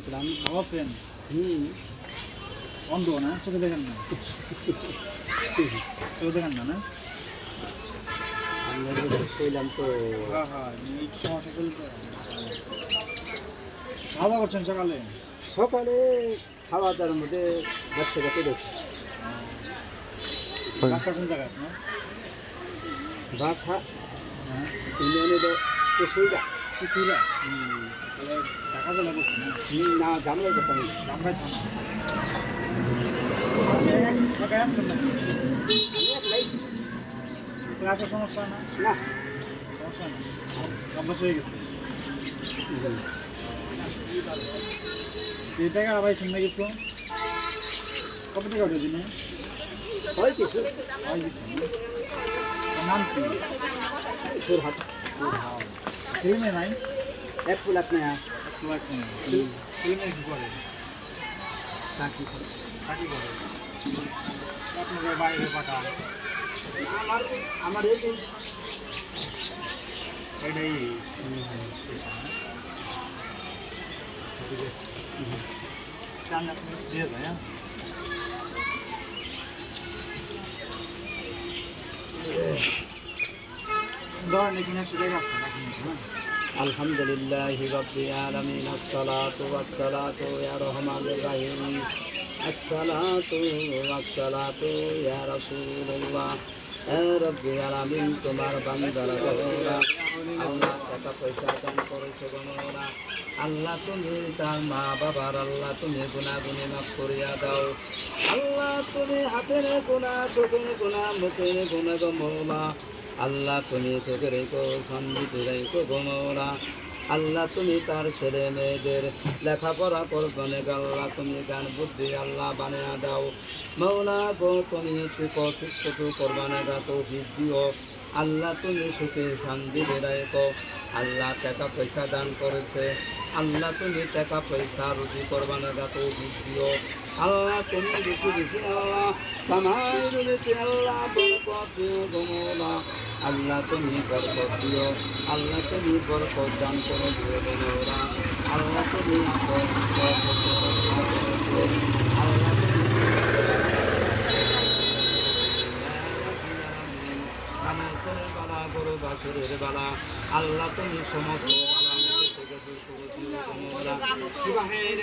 আসসালাম। ভালো আছেন? হুম। অন্ধ না? চোখে দেখেন না? চোখে দেখেন না, না? আমরা কইলাম তো। হ্যাঁ, হ্যাঁ, এই সমস্যা চলতে। খাওয়া দাওয়া করছেন সকালে? সকালে খাওয়া দাওয়ার মধ্যে বাচ্চাটা পেরেছে। বাসা কোন জায়গায় আপনার? বাসা হ্যাঁ, ইউনিয়নের সুবিধা। কিছুরা? তাহলে ঢাকা জেলা করছেন না? না জামলাই কথা নেই। ধামরাই থানা। ঢাকায় আসছেন নাকি? আমি একলাই। ক্লাসের সমস্যা না? না। সমস্যা না? অভ্যাস হয়ে গেছে। এই টাকা পাইছেন না কিছু? কত টাকা ওটা দিনে? হয় কিছু। হয় কিছু না? ওর নাম কি? সুরহাট। ছেলে মেয়ে নাই? এক ফুল এক নেয়া। ছেলে মেয়ে কি করে? চাকরি করে। চাকরি করে? আপনাদের বাইরে পাঠান? আমার আমার এই যে এটাই ঠিক আছে। সামনে আপনি দিয়ে যায়, হ্যাঁ? ধরেন এখানে চলে গেছে নাকি? আলহামদুলিল্লাহি রাব্বিল আলামিন আসসালাতু ওয়াসসালাতু ইয়া রহমানির রহিম আসসালাতু ওয়াসসালাতু ইয়া রাসূলুল্লাহ ইয়া রাব্বিল আলামিন তোমার বান্দারা বলা আল্লাহ টাকা পয়সা দান করেছো গণনা আল্লাহ তুমি তার মা বাবার আল্লাহ তুমি গুনাহগুনি মাফ করিয়া দাও আল্লাহ তুমি হাতের গুনাহ চোখের গুনাহ মুখের গুনাহ গো মওলা আল্লাহ তুমি চোখে রেখো সন্ধিতে রেখো গো মওলা আল্লাহ তুমি তার ছেলে মেয়েদের লেখাপড়া করবে আল্লাহ তুমি জ্ঞান বুদ্ধি আল্লাহ বানিয়ে দাও মওলা গো তুমি শিক্ষক করবানে গা তৌফিক দিও আল্লাহ তুমি সুখে শান্তিতে রেখো আল্লাহ টাকা পয়সা দান করেছে আল্লাহ তুমি টাকা পয়সা রুজি করবানে গা তৌফিক দিও আল্লাহ তুমি বেশি বেশি আল্লাহ কামাই রুজিতে আল্লাহ বরকত দিও গো মওলা আল্লাহ তুমি বরকত দিও আল্লাহ তুমি বরকত দান করে দিও গো মওলা আল্লাহ তুমি আল্লাহ বালা বড় বাসুরের বালা আল্লাহ তুমি সমস্ত বালা মুখে থেকে দূর করে দিও গো মওলা সুবহান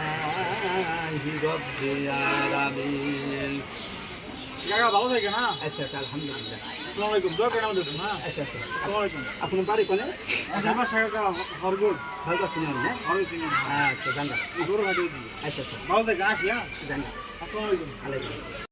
আলহামদুলিল্লাহি রাব্বিল আলামিন কাকা ভালো থাকে না? আচ্ছা আলহামদুলিল্লাহ আসসালামু আলাইকুম। দোয়া করেন আমাদের জন্য, হ্যাঁ? আচ্ছা আচ্ছা আসসালামু আলাইকুম। আপনার বাড়ি কোনে আমার সাথে হরগুজ ভালো শুনুন না হরগুজ সিনিয়র আচ্ছা জানলা গরু হাটে দিই। আচ্ছা আচ্ছা ভালো থাকে, আসি, হ্যাঁ? জানলা আসসালামু আলাইকুম। আলাইকুম